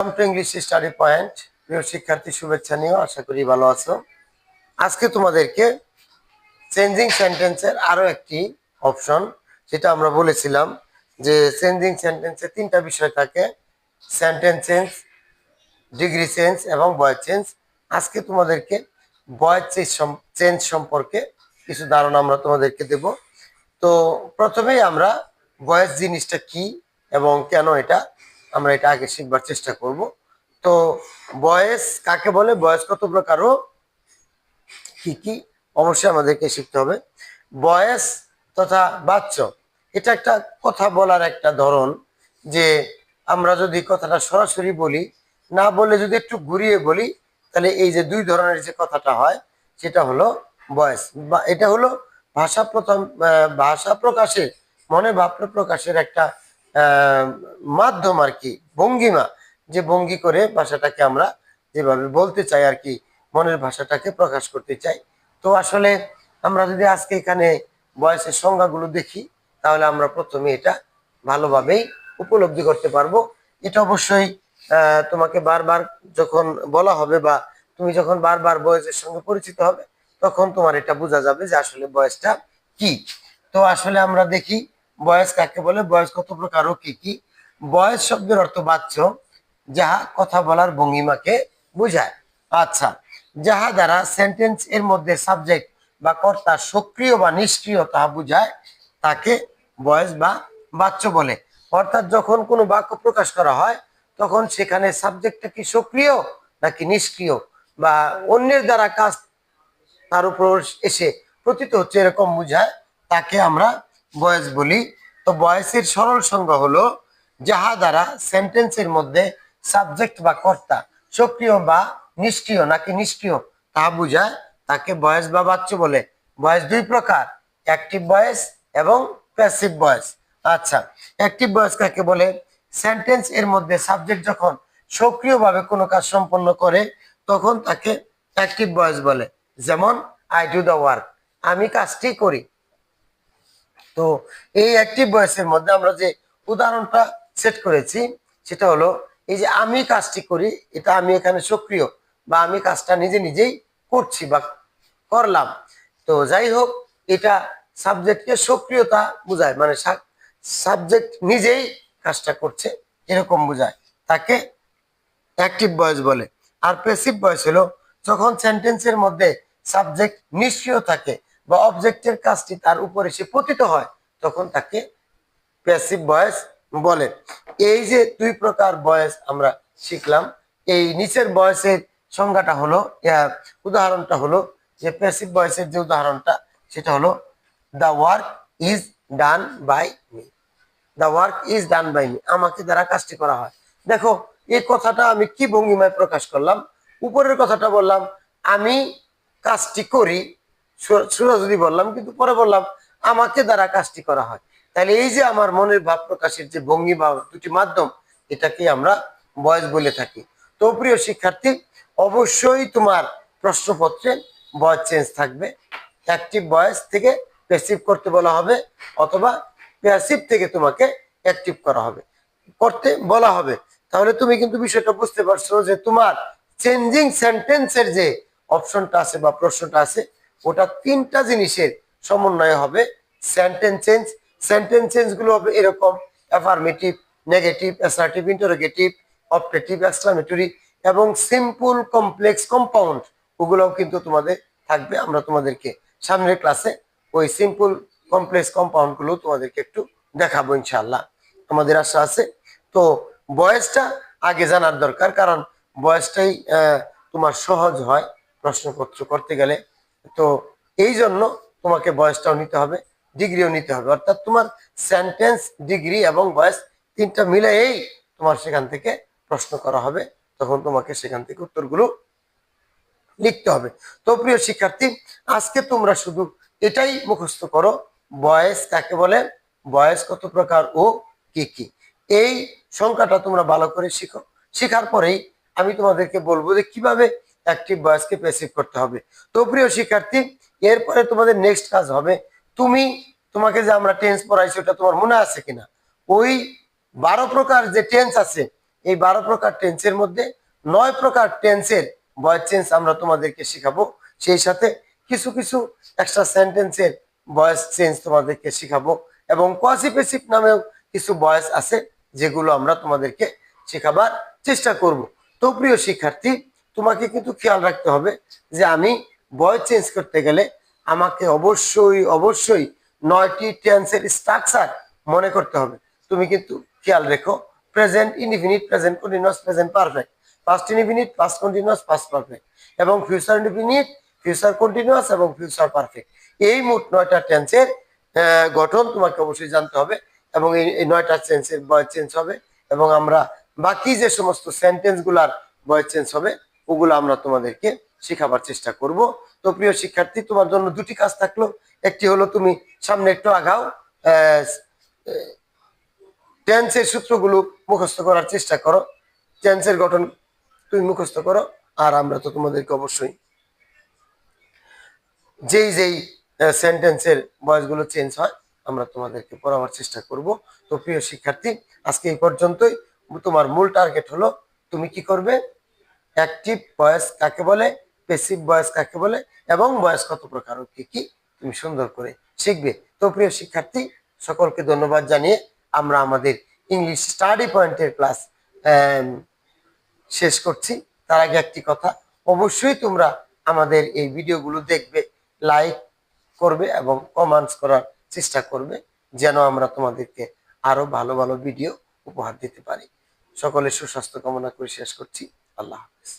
Welcome to English study point. প্রিয় শিক্ষার্থী, শুভেচ্ছা নিও, আশা করি ভালো আছো। আজকে তোমাদেরকে চেঞ্জিং সেন্টেন্সের আরো একটি অপশন, যেটা আমরা বলেছিলাম যে চেঞ্জিং সেন্টেন্সে তিনটা বিষয় থাকে: সেন্টেন্স চেঞ্জ, ডিগ্রি চেঞ্জ এবং ভয়েস চেঞ্জ। আজকে তোমাদেরকে ভয়েস চেঞ্জ সম্পর্কে কিছু ধারণা আমরা তোমাদেরকে দেব। তো প্রথমেই আমরা ভয়েস জিনিসটা কি এবং কেন আমরা এটা আগে শিখবার চেষ্টা করব। তো ভয়েস কাকে বলে, ভয়েস কত প্রকার ও কি কি অবশ্যই আমাদেরকে শিখতে হবে। ভয়েস তথা বাচ্য, এটা একটা কথা বলার একটা ধরন। যে আমরা যদি কথাটা সরাসরি বলি, না বলে যদি একটু ঘুরিয়ে বলি, তাহলে এই যে দুই ধরনের যে কথাটা হয় সেটা হলো ভয়েস। বা এটা হলো ভাষা প্রকাশের, মনে ভাব প্রকাশের একটা মাধ্যম আর কি, ভঙ্গিমা। যে ভঙ্গি করে ভাষাটাকে আমরা যেভাবে বলতে চাই আর কি, মনের ভাষাটাকে প্রকাশ করতে চাই। তো আসলে আমরা যদি আজকে এখানে ভয়েসের সংজ্ঞাগুলো দেখি, তাহলে আমরা প্রথমে এটা ভালোভাবেই উপলব্ধি করতে পারবো। এটা অবশ্যই তোমাকে বারবার যখন বলা হবে বা তুমি যখন বারবার ভয়েসের সঙ্গে পরিচিত হবে, তখন তোমার এটা বোঝা যাবে যে আসলে ভয়েসটা কি। তো আসলে আমরা দেখি ভয়েস কাকে বলে, ভয়েস কত প্রকার ও কি কি। ভয়েস শব্দের অর্থ বাচ্য, যাহা কথা বলার ভঙ্গিমাকে বোঝায়। আচ্ছা, যাহা দ্বারা সেন্টেন্স এর মধ্যে সাবজেক্ট বা কর্তা সক্রিয় বা নিষ্ক্রিয় তা বোঝায়, তাকে ভয়েস বা বাচ্য বলে। অর্থাৎ যখন কোনো বাক্য প্রকাশ করা হয়, তখন সেখানে সাবজেক্টটা কি সক্রিয় নাকি নিষ্ক্রিয়, বা অন্যের দ্বারা কাজ তার উপর এসে প্রতীত হচ্ছে, এরকম বোঝায়, তাকে আমরা ভয়েস বলি। তো ভয়েসের সরল সংজ্ঞা হলো, যাহা দ্বারা সেন্টেন্সের মধ্যে সাবজেক্ট বা কর্তা সক্রিয় বা নিষ্ক্রিয় নাকি নিষ্ক্রিয় তা বোঝায়, তাকে ভয়েস বা বাচ্য বলে। ভয়েস দুই প্রকার: অ্যাক্টিভ ভয়েস এবং প্যাসিভ ভয়েস। আচ্ছা, অ্যাক্টিভ ভয়েস কাকে বলে? সেন্টেন্স এর মধ্যে সাবজেক্ট যখন সক্রিয়ভাবে কোনো কাজ সম্পন্ন করে, তখন তাকে অ্যাক্টিভ ভয়েস বলে। যেমন আই ডু দ্য ওয়ার্ক, আমি কাজটি করি। তো এই অ্যাক্টিভ ভয়েসের মধ্যে আমরা যে উদাহরণটা সেট করেছি, সেটা হলো এই যে আমি কাজটি করি, এটা আমি এখানে সক্রিয়, বা আমি কাজটা নিজে নিজেই করছি বা করলাম। তো যাই হোক, এটা সাবজেক্টকে সক্রিয়তা বোঝায়, মানে সাবজেক্ট নিজেই কাজটা করছে এরকম বোঝায়, তাকে অ্যাক্টিভ ভয়েস বলে। আর প্যাসিভ ভয়েস হলো যখন সেন্টেন্সের মধ্যে সাবজেক্ট নিষ্ক্রিয় থাকে বা অবজেক্টের কাজটি তার উপর এসে পতিত হয়, তখন তাকে প্যাসিভ ভয়েস বলে। এই যে দুই প্রকার ভয়েস আমরা শিখলাম। এই নিচের ভয়েসের সংজ্ঞাটা হলো, উদাহরণটা হলো, যে প্যাসিভ ভয়েসের যে উদাহরণটা, সেটা হলো the work is done by me. The work is done by me, আমাকে দ্বারা কাজটি করা হয়। দেখো, এই কথাটা আমি কি ভঙ্গিমায় প্রকাশ করলাম। উপরের কথাটা বললাম আমি কাজটি করি, সোজাসুজি বললাম, কিন্তু পরে বললাম আমাকে দ্বারা কাজটি করা হয়। তাহলে এই যে আমার মনের ভাব প্রকাশের যে ভঙ্গি বা দুটি মাধ্যম, এটাকে আমরা ভয়েস বলে থাকি। তো প্রিয় শিক্ষার্থী, অবশ্যই তোমার প্রশ্নপত্রে ভয়েস চেঞ্জ থাকবে। অ্যাক্টিভ ভয়েস থেকে প্যাসিভ করতে বলা হবে, অথবা প্যাসিভ থেকে তোমাকে অ্যাক্টিভ করা হবে, করতে বলা হবে। তাহলে তুমি কিন্তু বিষয়টা বুঝতে পারছো যে তোমার চেঞ্জিং সেন্টেন্সের যে অপশনটা আছে বা প্রশ্নটা আছে, ওটা তিনটা জিনিসের সমন্বয় হবে। সেন্টেন্স চেঞ্জ, সেন্টেন্স চেঞ্জ গুলো হবে এরকম: affirmative, negative, assertive, interrogative, optative, exclamatory এবং সিম্পল, কমপ্লেক্স, কম্পাউন্ড। ওগুলোও কিন্তু তোমাদের থাকবে। আমরা তোমাদেরকে সামনের ক্লাসে ওই সিম্পল, কমপ্লেক্স, কম্পাউন্ড গুলো তোমাদেরকে একটু দেখাবো ইনশাআল্লাহ, আমাদের আশা আছে। তো বয়সটা আগে জানার দরকার, কারণ বয়সটাই তোমার সহজ হয় প্রশ্নপত্র করতে গেলে। তো এই জন্য তোমাকে বয়সটাও নিতে হবে, ডিগ্রিও নিতে হবে। অর্থাৎ তোমার সেন্টেন্স, ডিগ্রি এবং বয়স তিনটা মিলেই তোমার সেখান থেকে প্রশ্ন করা হবে, তখন তোমাকে সেখান থেকে উত্তরগুলো লিখতে হবে। তো প্রিয় শিক্ষার্থী, আজকে তোমরা শুধু এটাই মুখস্থ করো: বয়স কাকে বলে, বয়স কত প্রকার ও কি কি। এই সংখ্যাটা তোমরা ভালো করে শিখো। শেখার পরেই আমি তোমাদেরকে বলবো যে কিভাবে অ্যাক্টিভ ভয়েসকে প্যাসিভ করতে হবে। তো প্রিয় শিক্ষার্থী, এরপরে তোমাদের নেক্সট কাজ হবে, তুমি, তোমাকে যে আমরা টেন্স পড়াইছি ওটা তোমার মনে আছে কিনা? ওই 12 প্রকার যে টেন্স আছে, এই 12 প্রকার টেন্সের মধ্যে 9 প্রকার টেন্সের ভয়েস চেঞ্জ আমরা তোমাদেরকে শেখাবো। সেই সাথে কিছু কিছু এক্সট্রা সেন্টেন্সের ভয়েস চেঞ্জ তোমাদেরকে শেখাবো এবং কোয়াসিপেসিভ নামেও কিছু ভয়েস আছে যেগুলো আমরা তোমাদেরকে শেখাবার চেষ্টা করব। তো প্রিয় শিক্ষার্থী, তোমাকে কিন্তু খেয়াল রাখতে হবে যে আমি ভয়েস চেঞ্জ করতে গেলে আমাকে অবশ্যই অবশ্যই 9টি টেন্সের স্ট্রাকচার মনে করতে হবে। তুমি কিন্তু খেয়াল রেখো, present indefinite, present continuous, present perfect, past indefinite, past continuous, past perfect এবং ফিউচার ইনডিফিনিট, ফিউচার কন্টিনিউয়াস এবং ফিউচার পারফেক্ট। এই মোট 9টা টেন্সের গঠন তোমাকে অবশ্যই জানতে হবে এবং এই 9টা টেন্সের ভয়েস চেঞ্জ হবে এবং আমরা বাকি যে সমস্ত সেন্টেন্স গুলার ভয়েস চেঞ্জ হবে ওগুলো আমরা তোমাদেরকে শেখাবার চেষ্টা করব। তো প্রিয় শিক্ষার্থী, তোমার জন্য দুটি কাজ থাকলো। একটি হলো তুমি সামনে একটু আগাও, টেন্সের সূত্রগুলো মুখস্থ করার চেষ্টা করো, টেন্সের গঠন তুমি মুখস্থ করো। আর আমরা তো তোমাদেরকে অবশ্যই যেই যেই সেন্টেন্সের ভয়েসগুলো চেঞ্জ হয় আমরা তোমাদেরকে পড়াবার চেষ্টা করব। তো প্রিয় শিক্ষার্থী, আজকে এই পর্যন্তই। তোমার মূল টার্গেট হলো তুমি কি করবে, অ্যাক্টিভ ভয়েস কাকে বলে, প্যাসিভ ভয়েস কাকে বলে এবং ভয়েস কত প্রকার ও কি কি তুমি সুন্দর করে শিখবে। তো প্রিয় শিক্ষার্থী, সকলকে ধন্যবাদ জানিয়ে আমরা আমাদের ইংলিশ স্টাডি পয়েন্টের ক্লাস শেষ করছি। তার আগে একটি কথা, অবশ্যই তোমরা আমাদের এই ভিডিওগুলো দেখবে, লাইক করবে এবং কমেন্টস করার চেষ্টা করবে যেন আমরা তোমাদেরকে আরো ভালো ভালো ভিডিও উপহার দিতে পারি। সকলের সুস্বাস্থ্য কামনা করে শেষ করছি। আল্লাহ হাফেজ।